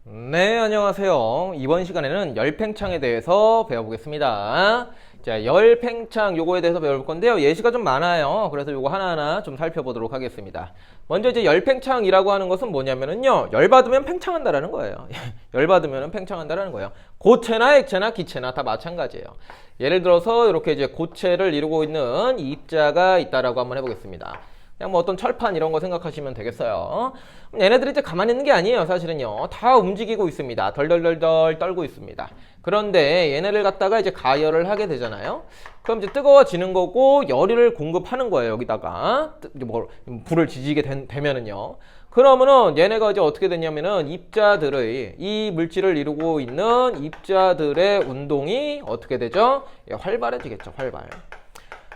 네, 안녕하세요. 이번 시간에는 열팽창에 대해서 배워보겠습니다. 자, 열팽창 요거에 대해서 배워볼 건데요. 예시가 좀 많아요. 그래서 요거 하나하나 좀 살펴보도록 하겠습니다. 먼저 이제 열팽창이라고 하는 것은 뭐냐면은요, 열받으면 팽창한다라는 거예요. 열받으면 팽창한다라는 거예요. 고체나 액체나 기체나 다 마찬가지예요. 예를 들어서 이렇게 이제 고체를 이루고 있는 이 입자가 있다라고 한번 해보겠습니다. 그냥 뭐 어떤 철판 이런 거 생각하시면 되겠어요. 얘네들이 이제 가만히 있는 게 아니에요. 사실은요. 다 움직이고 있습니다. 덜덜덜덜 떨고 있습니다. 그런데 얘네를 갖다가 이제 가열을 하게 되잖아요. 그럼 이제 뜨거워지는 거고 열을 공급하는 거예요. 여기다가 뭐 불을 지지게 되면은요. 그러면은 얘네가 이제 어떻게 되냐면은 입자들의 이 물질을 이루고 있는 입자들의 운동이 어떻게 되죠? 활발해지겠죠.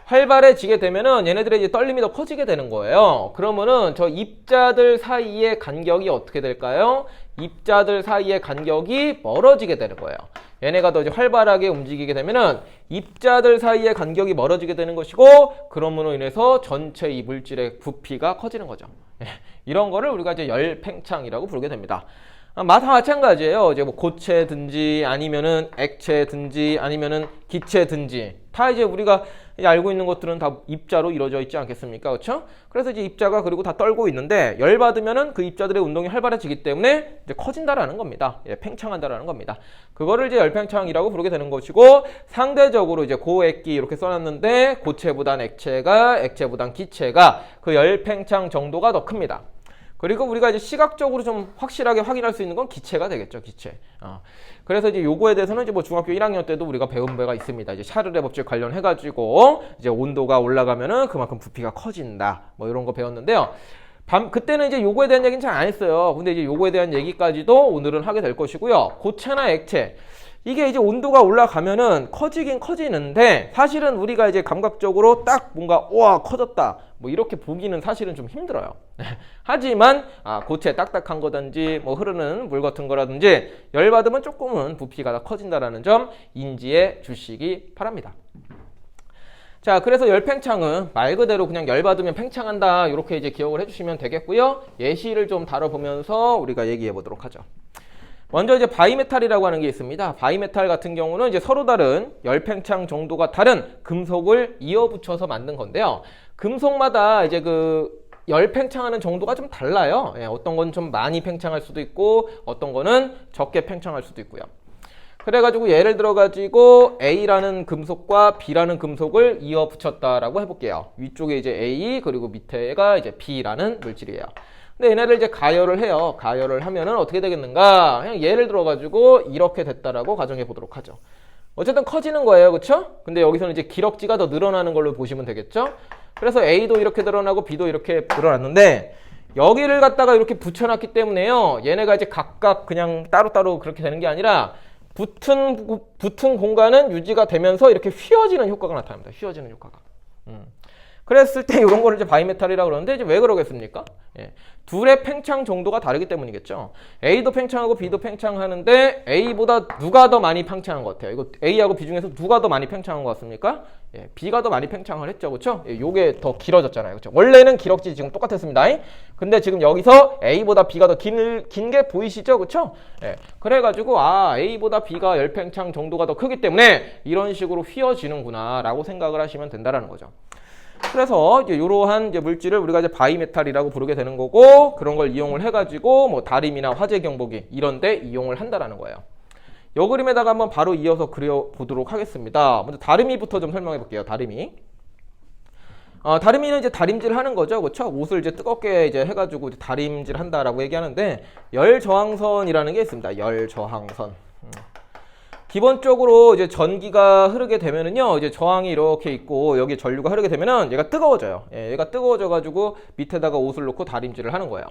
활발해지게 되면은 얘네들의 이제 떨림이 더 커지게 되는 거예요. 그러면은 저 입자들 사이의 간격이 어떻게 될까요? 입자들 사이의 간격이 멀어지게 되는 거예요. 얘네가 더 이제 활발하게 움직이게 되면은 입자들 사이의 간격이 멀어지게 되는 것이고, 그러므로 인해서 전체 이 물질의 부피가 커지는 거죠. 이런 거를 우리가 이제 열팽창이라고 부르게 됩니다. 다 마찬가지예요. 이제 뭐 고체든지 아니면은 액체든지 아니면은 기체든지 다 이제 우리가 알고 있는 것들은 다 입자로 이루어져 있지 않겠습니까? 그렇죠? 그래서 이제 입자가 그리고 다 떨고 있는데 열 받으면은 그 입자들의 운동이 활발해지기 때문에 이제 커진다라는 겁니다. 팽창한다라는 겁니다. 그거를 이제 열팽창이라고 부르게 되는 것이고, 상대적으로 이제 고액기 이렇게 써놨는데 고체보단 액체가, 액체보단 기체가 그 열팽창 정도가 더 큽니다. 그리고 우리가 이제 시각적으로 좀 확실하게 확인할 수 있는 건 기체가 되겠죠, 기체. 그래서 이제 요거에 대해서는 이제 뭐 중학교 1학년 때도 우리가 배운 바가 있습니다. 이제 샤를의 법칙 관련해가지고 이제 온도가 올라가면은 그만큼 부피가 커진다. 뭐 이런 거 배웠는데요. 그때는 이제 요거에 대한 얘기는 잘 안 했어요. 근데 이제 요거에 대한 얘기까지도 오늘은 하게 될 것이고요. 고체나 액체. 이게 이제 온도가 올라가면은 커지긴 커지는데, 사실은 우리가 이제 감각적으로 딱 뭔가 우와 커졌다 뭐 이렇게 보기는 사실은 좀 힘들어요. 하지만 고체 딱딱한 거든지 뭐 흐르는 물 같은 거라든지 열 받으면 조금은 부피가 더 커진다라는 점 인지해 주시기 바랍니다. 자, 그래서 열팽창은 말 그대로 그냥 열 받으면 팽창한다 이렇게 이제 기억을 해주시면 되겠고요. 예시를 좀 다뤄보면서 우리가 얘기해 보도록 하죠. 먼저 이제 바이메탈이라고 하는 게 있습니다. 바이메탈 같은 경우는 이제 서로 다른 열팽창 정도가 다른 금속을 이어붙여서 만든 건데요. 금속마다 이제 그 열팽창하는 정도가 좀 달라요. 어떤 건 좀 많이 팽창할 수도 있고 어떤 거는 적게 팽창할 수도 있고요. 그래가지고 예를 들어가지고 A라는 금속과 B라는 금속을 이어붙였다라고 해볼게요. 위쪽에 이제 A 그리고 밑에가 이제 B라는 물질이에요. 근데 얘네를 이제 가열을 해요. 가열을 하면은 어떻게 되겠는가? 그냥 예를 들어가지고 이렇게 됐다라고 가정해 보도록 하죠. 어쨌든 커지는 거예요. 그쵸? 근데 여기서는 이제 기럭지가 더 늘어나는 걸로 보시면 되겠죠? 그래서 A도 이렇게 늘어나고 B도 이렇게 늘어났는데, 여기를 갖다가 이렇게 붙여놨기 때문에요. 얘네가 이제 각각 그냥 따로따로 그렇게 되는 게 아니라 붙은 공간은 유지가 되면서 이렇게 휘어지는 효과가 나타납니다. 휘어지는 효과가. 그랬을 때 이런 거를 이제 바이메탈이라고 그러는데, 이제 왜 그러겠습니까? 둘의 팽창 정도가 다르기 때문이겠죠. A도 팽창하고 B도 팽창하는데 A보다 누가 더 많이 팽창한 것 같아요? 이거 A하고 B 중에서 누가 더 많이 팽창한 것 같습니까? B가 더 많이 팽창을 했죠. 그렇죠? 요게 더 길어졌잖아요. 그렇죠? 원래는 기럭지 지금 똑같았습니다. 근데 지금 여기서 A보다 B가 더 긴 게 보이시죠? 그렇죠? 그래가지고 A보다 B가 열팽창 정도가 더 크기 때문에 이런 식으로 휘어지는구나 라고 생각을 하시면 된다라는 거죠. 그래서 이제 이러한 이제 물질을 우리가 이제 바이메탈이라고 부르게 되는 거고, 그런 걸 이용을 해가지고 뭐 다림이나 화재 경보기 이런데 이용을 한다라는 거예요. 이 그림에다가 한번 바로 이어서 그려보도록 하겠습니다. 먼저 다림이부터 좀 설명해 볼게요. 다림이. 다림이는 이제 다림질 하는 거죠. 그렇죠? 옷을 이제 뜨겁게 이제 해가지고 이제 다림질 한다라고 얘기하는데, 열저항선이라는 게 있습니다. 열저항선. 기본적으로 이제 전기가 흐르게 되면은요, 이제 저항이 이렇게 있고 여기 전류가 흐르게 되면은 얘가 뜨거워져요. 얘가 뜨거워져가지고 밑에다가 옷을 놓고 다림질을 하는 거예요.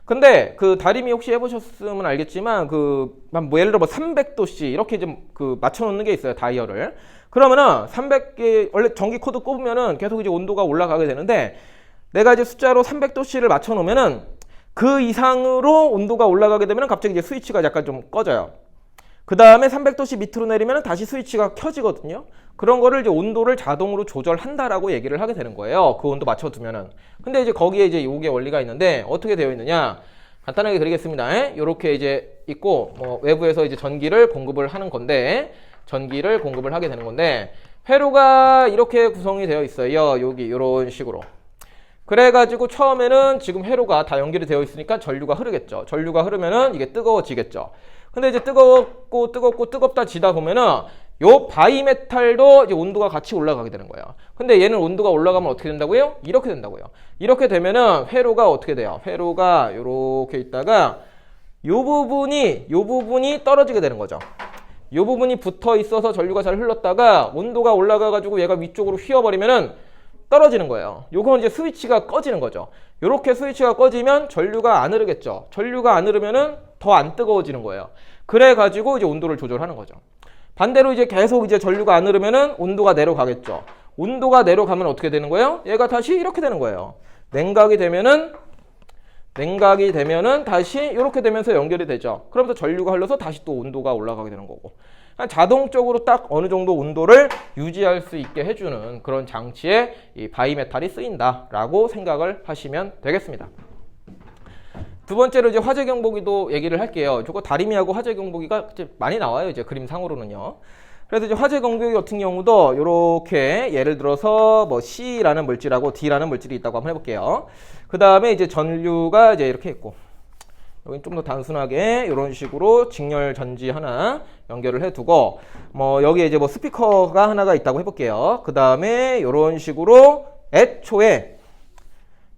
근데 그 다림이 혹시 해보셨으면 알겠지만 뭐 예를 들어 뭐 300도씨 이렇게 좀 맞춰놓는 게 있어요. 다이얼을. 그러면은 300개 원래 전기 코드 꼽으면은 계속 이제 온도가 올라가게 되는데, 내가 이제 숫자로 300도씨를 맞춰놓으면은 그 이상으로 온도가 올라가게 되면은 갑자기 이제 스위치가 약간 좀 꺼져요. 그 다음에 300도씨 밑으로 내리면 다시 스위치가 켜지거든요. 그런 거를 이제 온도를 자동으로 조절한다라고 얘기를 하게 되는 거예요. 그 온도 맞춰두면은. 근데 이제 거기에 이제 요게 원리가 있는데, 어떻게 되어 있느냐. 간단하게 그리겠습니다. 이렇게 이제 있고 뭐 외부에서 이제 전기를 공급을 하는 건데 전기를 공급을 하게 되는 건데 회로가 이렇게 구성이 되어 있어요. 여기 이런 식으로. 그래가지고 처음에는 지금 회로가 다 연결이 되어 있으니까 전류가 흐르겠죠. 전류가 흐르면은 이게 뜨거워지겠죠. 근데 이제 뜨겁다 지다 보면은 요 바이메탈도 이제 온도가 같이 올라가게 되는 거예요. 근데 얘는 온도가 올라가면 어떻게 된다고요? 이렇게 된다고요. 이렇게 되면은 회로가 어떻게 돼요? 회로가 이렇게 있다가 요 부분이 떨어지게 되는 거죠. 요 부분이 붙어 있어서 전류가 잘 흘렀다가 온도가 올라가 가지고 얘가 위쪽으로 휘어버리면은 떨어지는 거예요. 요건 이제 스위치가 꺼지는 거죠. 요렇게 스위치가 꺼지면 전류가 안 흐르겠죠. 전류가 안 흐르면은 더 안 뜨거워지는 거예요. 그래 가지고 이제 온도를 조절하는 거죠. 반대로 이제 계속 이제 전류가 안 흐르면은 온도가 내려가겠죠. 온도가 내려가면 어떻게 되는 거예요? 얘가 다시 이렇게 되는 거예요. 냉각이 되면은 다시 이렇게 되면서 연결이 되죠. 그러면서 전류가 흘러서 다시 또 온도가 올라가게 되는 거고. 자동적으로 딱 어느 정도 온도를 유지할 수 있게 해주는 그런 장치에 이 바이메탈이 쓰인다라고 생각을 하시면 되겠습니다. 두 번째로 이제 화재 경보기도 얘기를 할게요. 저거 다리미하고 화재 경보기가 이제 많이 나와요. 이제 그림상으로는요. 그래서 이제 화재 경보기 같은 경우도 이렇게 예를 들어서 뭐 C라는 물질하고 D라는 물질이 있다고 한번 해볼게요. 그 다음에 이제 전류가 이제 이렇게 있고, 여기 좀 더 단순하게 이런 식으로 직렬 전지 하나 연결을 해두고, 뭐 여기에 이제 뭐 스피커가 하나가 있다고 해볼게요. 그 다음에 이런 식으로 애초에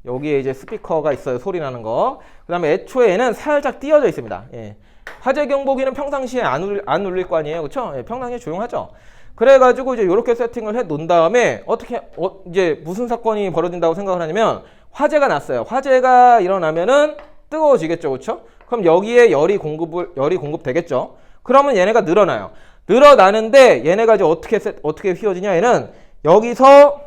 여기에 이제 스피커가 있어요. 소리 나는 거. 그 다음에 애초에는 살짝 띄어져 있습니다. 예. 화재 경보기는 평상시에 안 울릴 거 아니에요. 그쵸? 예, 평상시에 조용하죠? 그래가지고 이제 이렇게 세팅을 해 놓은 다음에 어떻게, 이제 무슨 사건이 벌어진다고 생각을 하냐면 화재가 났어요. 화재가 일어나면은 뜨거워지겠죠. 그쵸? 그럼 여기에 열이 공급되겠죠? 그러면 얘네가 늘어나요. 늘어나는데 얘네가 이제 어떻게 휘어지냐? 얘는 여기서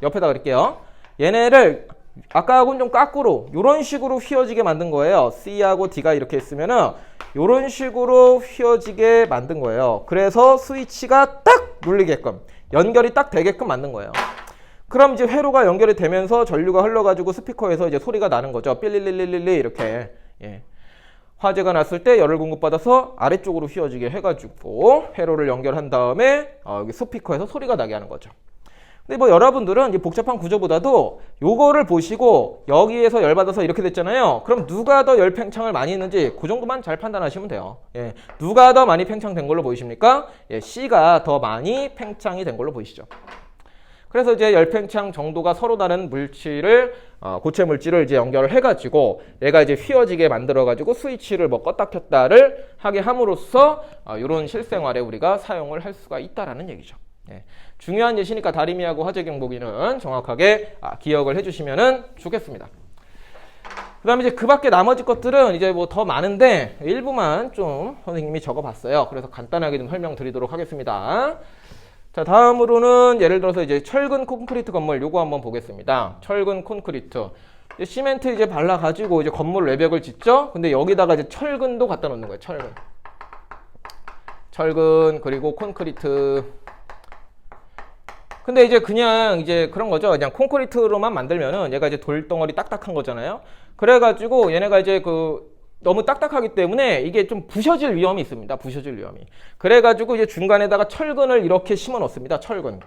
옆에다 그릴게요. 얘네를 아까하고는 좀 거꾸로 이런 식으로 휘어지게 만든 거예요. C하고 D가 이렇게 있으면은 이런 식으로 휘어지게 만든 거예요. 그래서 스위치가 딱 눌리게끔 연결이 딱 되게끔 만든 거예요. 그럼 이제 회로가 연결이 되면서 전류가 흘러가지고 스피커에서 이제 소리가 나는 거죠. 삘릴릴릴릴리 이렇게. 예. 화재가 났을 때 열을 공급받아서 아래쪽으로 휘어지게 해가지고 회로를 연결한 다음에 여기 스피커에서 소리가 나게 하는 거죠. 근데 뭐 여러분들은 이제 복잡한 구조보다도 요거를 보시고 여기에서 열받아서 이렇게 됐잖아요. 그럼 누가 더 열 팽창을 많이 했는지 그 정도만 잘 판단하시면 돼요. 예. 누가 더 많이 팽창된 걸로 보이십니까? 예, C가 더 많이 팽창이 된 걸로 보이시죠. 그래서 이제 열 팽창 정도가 서로 다른 물질을 고체 물질을 이제 연결을 해가지고 얘가 이제 휘어지게 만들어가지고 스위치를 뭐 껐다 켰다를 하게 함으로써 이런 실생활에 우리가 사용을 할 수가 있다라는 얘기죠. 예. 중요한 예시니까 다리미하고 화재 경보기는 정확하게 기억을 해주시면 좋겠습니다. 그 다음에 이제 그 밖에 나머지 것들은 이제 뭐 더 많은데 일부만 좀 선생님이 적어봤어요. 그래서 간단하게 좀 설명드리도록 하겠습니다. 자, 다음으로는 예를 들어서 이제 철근 콘크리트 건물 요거 한번 보겠습니다. 철근 콘크리트. 이제 시멘트 이제 발라가지고 이제 건물 외벽을 짓죠? 근데 여기다가 이제 철근도 갖다 놓는 거예요. 철근 그리고 콘크리트. 근데 이제 그냥 이제 그런 거죠. 그냥 콘크리트로만 만들면은 얘가 이제 돌덩어리 딱딱한 거잖아요. 그래가지고 얘네가 이제 너무 딱딱하기 때문에 이게 좀 부셔질 위험이 있습니다. 부셔질 위험이. 그래가지고 이제 중간에다가 철근을 이렇게 심어 놓습니다. 철근.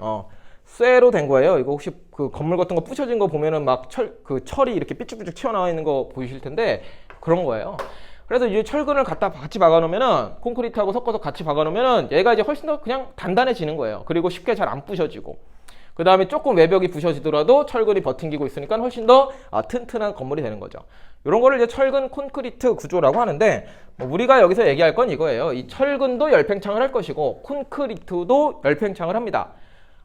쇠로 된 거예요. 이거 혹시 그 건물 같은 거 부셔진 거 보면은 막 철이 이렇게 삐쭉삐쭉 튀어나와 있는 거 보이실 텐데 그런 거예요. 그래서 이제 철근을 같이 박아놓으면은 콘크리트하고 섞어서 같이 박아놓으면은 얘가 이제 훨씬 더 그냥 단단해지는 거예요. 그리고 쉽게 잘 안 부셔지고. 그 다음에 조금 외벽이 부셔지더라도 철근이 버팅기고 있으니까 훨씬 더 튼튼한 건물이 되는 거죠. 이런 거를 이제 철근 콘크리트 구조라고 하는데 우리가 여기서 얘기할 건 이거예요. 이 철근도 열팽창을 할 것이고 콘크리트도 열팽창을 합니다.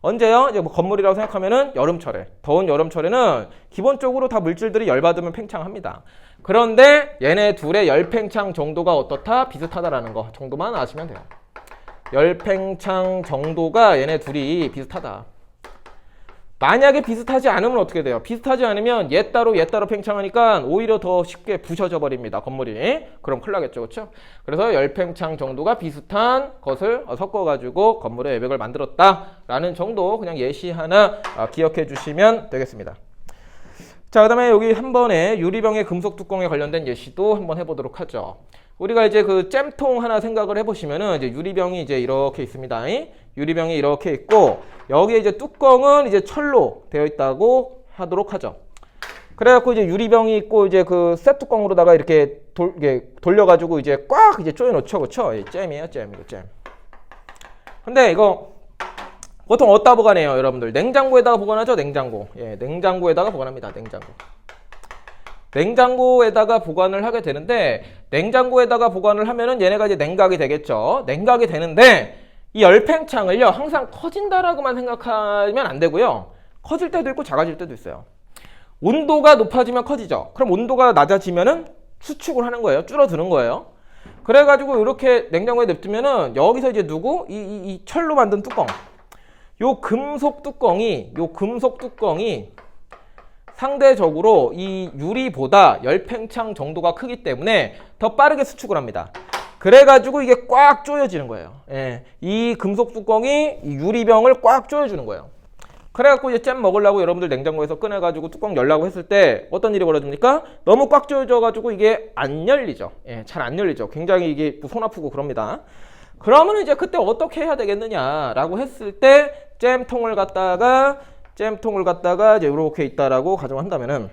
언제요? 이제 뭐 건물이라고 생각하면은 여름철에, 더운 여름철에는 기본적으로 다 물질들이 열받으면 팽창합니다. 그런데 얘네 둘의 열팽창 정도가 어떻다? 비슷하다라는 거 정도만 아시면 돼요. 열팽창 정도가 얘네 둘이 비슷하다. 만약에 비슷하지 않으면 어떻게 돼요? 비슷하지 않으면 얘 따로 팽창하니까 오히려 더 쉽게 부셔져 버립니다. 건물이. 그럼 큰일 나겠죠. 그렇죠? 그래서 열팽창 정도가 비슷한 것을 섞어가지고 건물의 외벽을 만들었다라는 정도 그냥 예시 하나 기억해 주시면 되겠습니다. 자, 그 다음에 여기 한 번에 유리병의 금속 뚜껑에 관련된 예시도 한번 해보도록 하죠. 우리가 이제 그 잼통 하나 생각을 해보시면은 이제 유리병이 이제 이렇게 있습니다. 유리병이 이렇게 있고 여기에 이제 뚜껑은 이제 철로 되어 있다고 하도록 하죠. 그래갖고 이제 유리병이 있고 이제 그 쇠 뚜껑으로다가 이렇게 돌려가지고 이제 꽉 이제 조여놓죠, 그렇죠? 잼이에요, 잼 이거 잼. 근데 이거 보통 어디다 보관해요, 여러분들? 냉장고에다가 보관하죠, 냉장고. 예, 냉장고에다가 보관합니다, 냉장고. 냉장고에다가 보관을 하게 되는데 냉장고에다가 보관을 하면은 얘네가 이제 냉각이 되겠죠. 냉각이 되는데 이 열팽창을요 항상 커진다라고만 생각하면 안 되고요. 커질 때도 있고 작아질 때도 있어요. 온도가 높아지면 커지죠. 그럼 온도가 낮아지면은 수축을 하는 거예요. 줄어드는 거예요. 그래가지고 이렇게 냉장고에 냅두면은 여기서 이제 이 철로 만든 뚜껑, 요 금속 뚜껑이 상대적으로 이 유리보다 열팽창 정도가 크기 때문에 더 빠르게 수축을 합니다. 그래가지고 이게 꽉 조여지는 거예요. 예, 이 금속 뚜껑이 이 유리병을 꽉 조여주는 거예요. 그래갖고 이제 잼 먹으려고 여러분들 냉장고에서 꺼내가지고 뚜껑 열라고 했을 때 어떤 일이 벌어집니까? 너무 꽉 조여져가지고 이게 안 열리죠. 예, 잘 안 열리죠. 굉장히 이게 손 아프고 그럽니다. 그러면 이제 그때 어떻게 해야 되겠느냐라고 했을 때 잼통을 갖다가 이제 이렇게 있다라고 가정한다면은,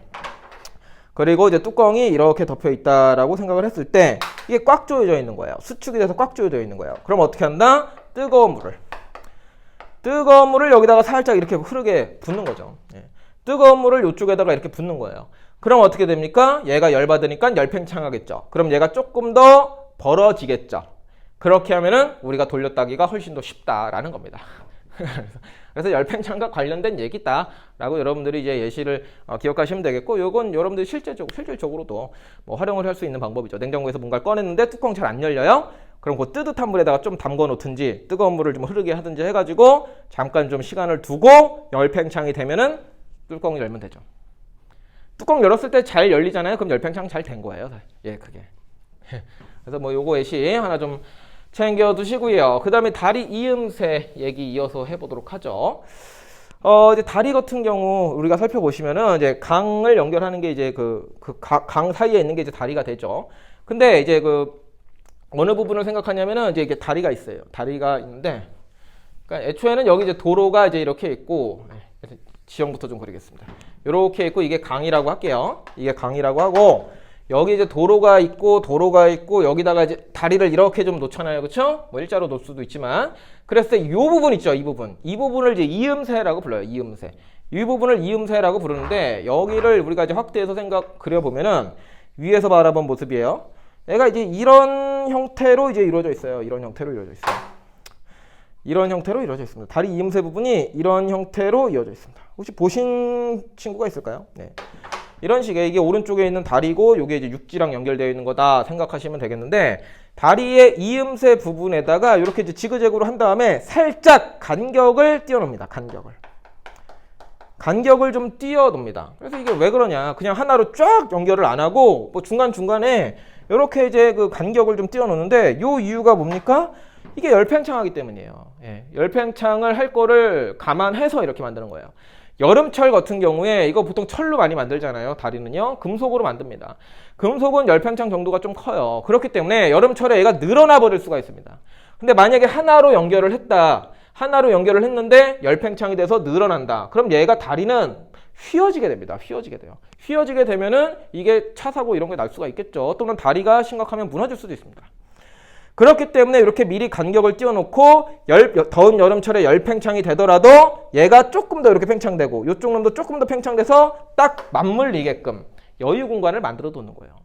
그리고 이제 뚜껑이 이렇게 덮여 있다라고 생각을 했을 때 이게 꽉 조여져 있는 거예요. 수축이 돼서 꽉 조여져 있는 거예요. 그럼 어떻게 한다? 뜨거운 물을 여기다가 살짝 이렇게 흐르게 붓는 거죠. 예. 뜨거운 물을 이쪽에다가 이렇게 붓는 거예요. 그럼 어떻게 됩니까? 얘가 열받으니까 열팽창하겠죠. 그럼 얘가 조금 더 벌어지겠죠. 그렇게 하면은 우리가 돌렸다기가 훨씬 더 쉽다라는 겁니다. 그래서 열팽창과 관련된 얘기다라고 여러분들이 이제 예시를 기억하시면 되겠고, 요건 여러분들이 실질적으로도 뭐 활용을 할 수 있는 방법이죠. 냉장고에서 뭔가를 꺼냈는데 뚜껑 잘 안 열려요? 그럼 그 뜨뜻한 물에다가 좀 담궈 놓든지 뜨거운 물을 좀 흐르게 하든지 해가지고 잠깐 좀 시간을 두고 열팽창이 되면은 뚜껑을 열면 되죠. 뚜껑 열었을 때 잘 열리잖아요. 그럼 열팽창 잘 된 거예요. 예, 그게. 그래서 뭐 요거 예시 하나 좀 챙겨 두시고요. 그 다음에 다리 이음새 얘기 이어서 해보도록 하죠. 이제 다리 같은 경우 우리가 살펴보시면은 이제 강을 연결하는 게 이제 강 사이에 있는 게 이제 다리가 되죠. 근데 이제 어느 부분을 생각하냐면은 이제 이게 다리가 있어요. 다리가 있는데, 그러니까 애초에는 여기 이제 도로가 이제 이렇게 있고, 지형부터 좀 그리겠습니다. 이렇게 있고 이게 강이라고 할게요. 이게 강이라고 하고, 여기 이제 도로가 있고 여기다가 이제 다리를 이렇게 좀 놓잖아요. 그쵸? 뭐 일자로 놓을 수도 있지만. 그래서 이 부분 있죠. 이 부분을 이제 이음새라고 불러요. 이음새. 이 부분을 이음새라고 부르는데, 여기를 우리가 이제 확대해서 그려보면은 위에서 바라본 모습이에요. 얘가 이제 이런 형태로 이제 이루어져 있어요. 이런 형태로 이루어져 있습니다. 다리 이음새 부분이 이런 형태로 이어져 있습니다. 혹시 보신 친구가 있을까요? 네. 이런 식의, 이게 오른쪽에 있는 다리고 이게 이제 육지랑 연결되어 있는 거다 생각하시면 되겠는데, 다리의 이음새 부분에다가 이렇게 이제 지그재그로 한 다음에 살짝 간격을 띄워놓습니다. 간격을 좀 띄워놓습니다. 그래서 이게 왜 그러냐? 그냥 하나로 쫙 연결을 안 하고 뭐 중간중간에 이렇게 이제 그 간격을 좀 띄워놓는데, 요 이유가 뭡니까? 이게 열팽창하기 때문이에요. 예, 열팽창을 할 거를 감안해서 이렇게 만드는 거예요. 여름철 같은 경우에 이거 보통 철로 많이 만들잖아요. 다리는요. 금속으로 만듭니다. 금속은 열팽창 정도가 좀 커요. 그렇기 때문에 여름철에 얘가 늘어나 버릴 수가 있습니다. 근데 만약에 하나로 연결을 했는데 열팽창이 돼서 늘어난다. 그럼 얘가 다리는 휘어지게 됩니다. 휘어지게 되면은 이게 차 사고 이런 게 날 수가 있겠죠. 또는 다리가 심각하면 무너질 수도 있습니다. 그렇기 때문에 이렇게 미리 간격을 띄워놓고 더운 여름철에 열팽창이 되더라도 얘가 조금 더 이렇게 팽창되고 이쪽 놈도 조금 더 팽창돼서 딱 맞물리게끔 여유 공간을 만들어 두는 거예요.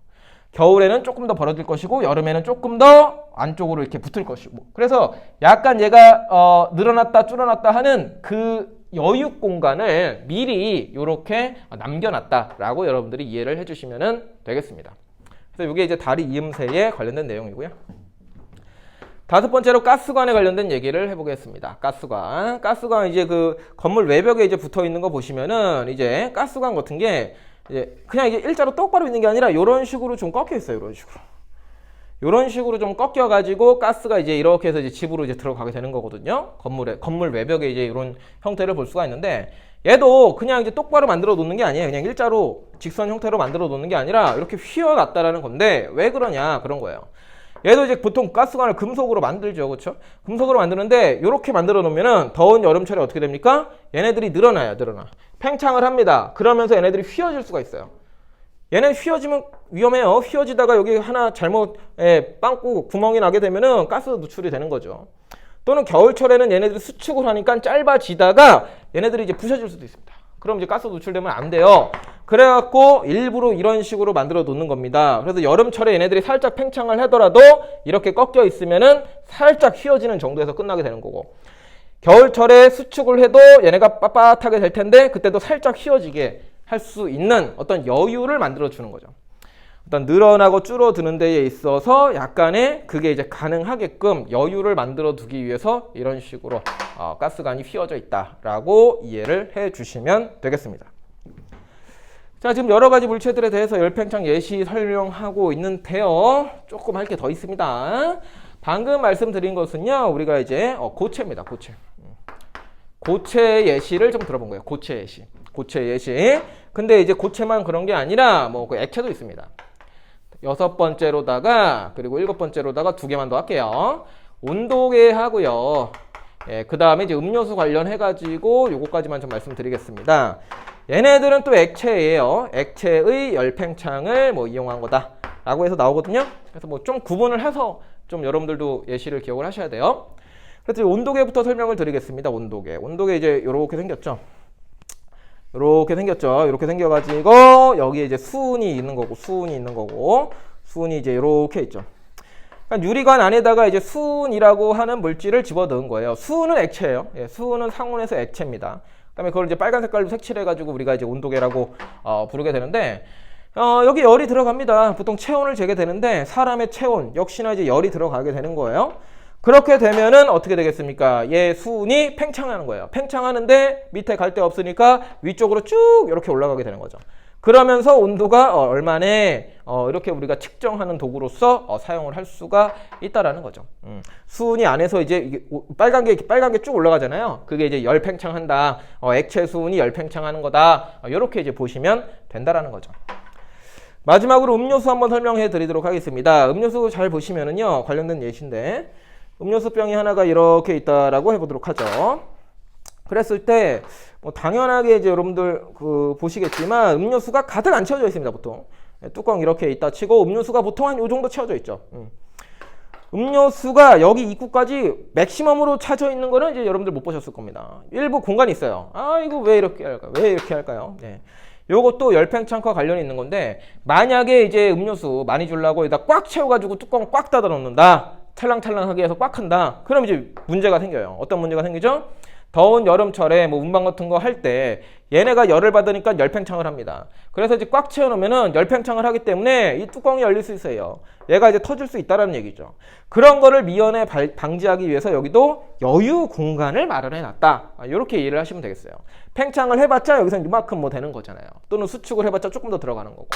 겨울에는 조금 더 벌어질 것이고 여름에는 조금 더 안쪽으로 이렇게 붙을 것이고, 그래서 약간 얘가 늘어났다 줄어났다 하는 그 여유 공간을 미리 이렇게 남겨놨다라고 여러분들이 이해를 해주시면 되겠습니다. 그래서 이게 이제 다리 이음새에 관련된 내용이고요. 다섯 번째로 가스관에 관련된 얘기를 해보겠습니다. 가스관 이제 그 건물 외벽에 이제 붙어 있는 거 보시면은 이제 가스관 같은 게 이제 그냥 이게 일자로 똑바로 있는 게 아니라 이런 식으로 좀 꺾여 있어요. 이런 식으로 좀 꺾여 가지고 가스가 이제 이렇게 해서 이제 집으로 이제 들어가게 되는 거거든요. 건물 외벽에 이제 이런 형태를 볼 수가 있는데, 얘도 그냥 이제 똑바로 만들어 놓는 게 아니에요. 그냥 일자로 직선 형태로 만들어 놓는 게 아니라 이렇게 휘어놨다라는 건데 왜 그러냐 그런 거예요. 얘도 이제 보통 가스관을 금속으로 만들죠. 그렇죠? 금속으로 만드는데 이렇게 만들어 놓으면은 더운 여름철에 어떻게 됩니까? 얘네들이 늘어나요. 팽창을 합니다. 그러면서 얘네들이 휘어질 수가 있어요. 얘네 휘어지면 위험해요. 휘어지다가 여기 하나 잘못 빵꾸 구멍이 나게 되면은 가스 누출이 되는 거죠. 또는 겨울철에는 얘네들이 수축을 하니까 짧아지다가 얘네들이 이제 부셔질 수도 있습니다. 그럼 이제 가스 누출되면 안 돼요. 그래갖고 일부러 이런 식으로 만들어 놓는 겁니다. 그래서 여름철에 얘네들이 살짝 팽창을 하더라도 이렇게 꺾여 있으면은 살짝 휘어지는 정도에서 끝나게 되는 거고, 겨울철에 수축을 해도 얘네가 빳빳하게 될 텐데 그때도 살짝 휘어지게 할 수 있는 어떤 여유를 만들어 주는 거죠. 어떤 늘어나고 줄어드는 데에 있어서 약간의 그게 이제 가능하게끔 여유를 만들어 두기 위해서 이런 식으로 가스관이 휘어져 있다라고 이해를 해 주시면 되겠습니다. 자, 지금 여러 가지 물체들에 대해서 열팽창 예시 설명하고 있는데요. 조금 할 게 더 있습니다. 방금 말씀드린 것은요, 우리가 이제 고체입니다. 고체 예시를 좀 들어본 거예요. 고체 예시. 근데 이제 고체만 그런 게 아니라 뭐 그 액체도 있습니다. 6번째로다가 그리고 7번째로다가 2개만 더 할게요. 온도계 하고요. 그 다음에 이제 음료수 관련해가지고 요거까지만 좀 말씀드리겠습니다. 얘네들은 또 액체예요. 액체의 열팽창을 뭐 이용한 거다라고 해서 나오거든요. 그래서 뭐 좀 구분을 해서 좀 여러분들도 예시를 기억을 하셔야 돼요. 그래서 온도계부터 설명을 드리겠습니다. 온도계 이제 요렇게 생겼죠. 이렇게 생겨가지고 여기에 이제 수은이 있는 거고 수은이 이제 이렇게 있죠. 그러니까 유리관 안에다가 이제 수은이라고 하는 물질을 집어넣은 거예요. 수은은 액체예요. 수은은 상온에서 액체입니다. 그다음에 그걸 이제 빨간 색깔로 색칠해가지고 우리가 이제 온도계라고 부르게 되는데, 여기 열이 들어갑니다. 보통 체온을 재게 되는데 사람의 체온 역시나 이제 열이 들어가게 되는 거예요. 그렇게 되면은 어떻게 되겠습니까? 얘 수은이 팽창하는 거예요. 팽창하는데 밑에 갈 데 없으니까 위쪽으로 쭉 이렇게 올라가게 되는 거죠. 그러면서 온도가 얼마네 이렇게 우리가 측정하는 도구로서 사용을 할 수가 있다라는 거죠. 수은이 안에서 이제 이게 빨간 게 쭉 올라가잖아요. 그게 이제 열 팽창한다. 액체 수은이 열 팽창하는 거다. 이렇게 이제 보시면 된다라는 거죠. 마지막으로 음료수 한번 설명해 드리도록 하겠습니다. 음료수 잘 보시면은요, 관련된 예시인데 음료수 병이 하나가 이렇게 있다라고 해보도록 하죠. 그랬을 때 뭐 당연하게 이제 여러분들 보시겠지만 음료수가 가득 안 채워져 있습니다. 보통 뚜껑 이렇게 있다 치고 음료수가 보통 한 요 정도 채워져 있죠. 음료수가 여기 입구까지 맥시멈으로 차져 있는 거는 이제 여러분들 못 보셨을 겁니다. 일부 공간이 있어요. 이거 왜 이렇게 할까요? 네. 요것도 열팽창과 관련이 있는 건데, 만약에 이제 음료수 많이 주려고 여기다 꽉 채워가지고 뚜껑을 꽉 닫아 놓는다, 찰랑찰랑하게 해서 꽉 한다, 그럼 이제 문제가 생겨요. 어떤 문제가 생기죠? 더운 여름철에 뭐 운반 같은 거 할 때 얘네가 열을 받으니까 열팽창을 합니다. 그래서 이제 꽉 채워놓으면은 열팽창을 하기 때문에 이 뚜껑이 열릴 수 있어요. 얘가 이제 터질 수 있다라는 얘기죠. 그런 거를 미연에 방지하기 위해서 여기도 여유 공간을 마련해 놨다. 이렇게 이해를 하시면 되겠어요. 팽창을 해봤자 여기서 이만큼 뭐 되는 거잖아요. 또는 수축을 해봤자 조금 더 들어가는 거고.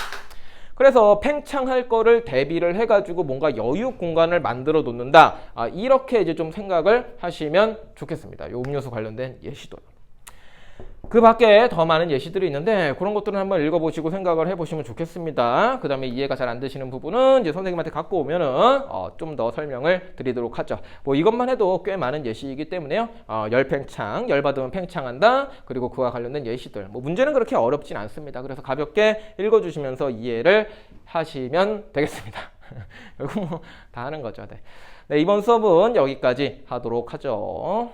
그래서 팽창할 거를 대비를 해가지고 뭔가 여유 공간을 만들어 놓는다. 이렇게 이제 좀 생각을 하시면 좋겠습니다. 요 음료수 관련된 예시도. 그 밖에 더 많은 예시들이 있는데 그런 것들은 한번 읽어보시고 생각을 해보시면 좋겠습니다. 그 다음에 이해가 잘 안 되시는 부분은 이제 선생님한테 갖고 오면은 좀 더 설명을 드리도록 하죠. 뭐 이것만 해도 꽤 많은 예시이기 때문에요. 열팽창, 열받으면 팽창한다. 그리고 그와 관련된 예시들. 뭐 문제는 그렇게 어렵진 않습니다. 그래서 가볍게 읽어주시면서 이해를 하시면 되겠습니다. 결국 뭐 다 하는 거죠. 네, 이번 수업은 여기까지 하도록 하죠.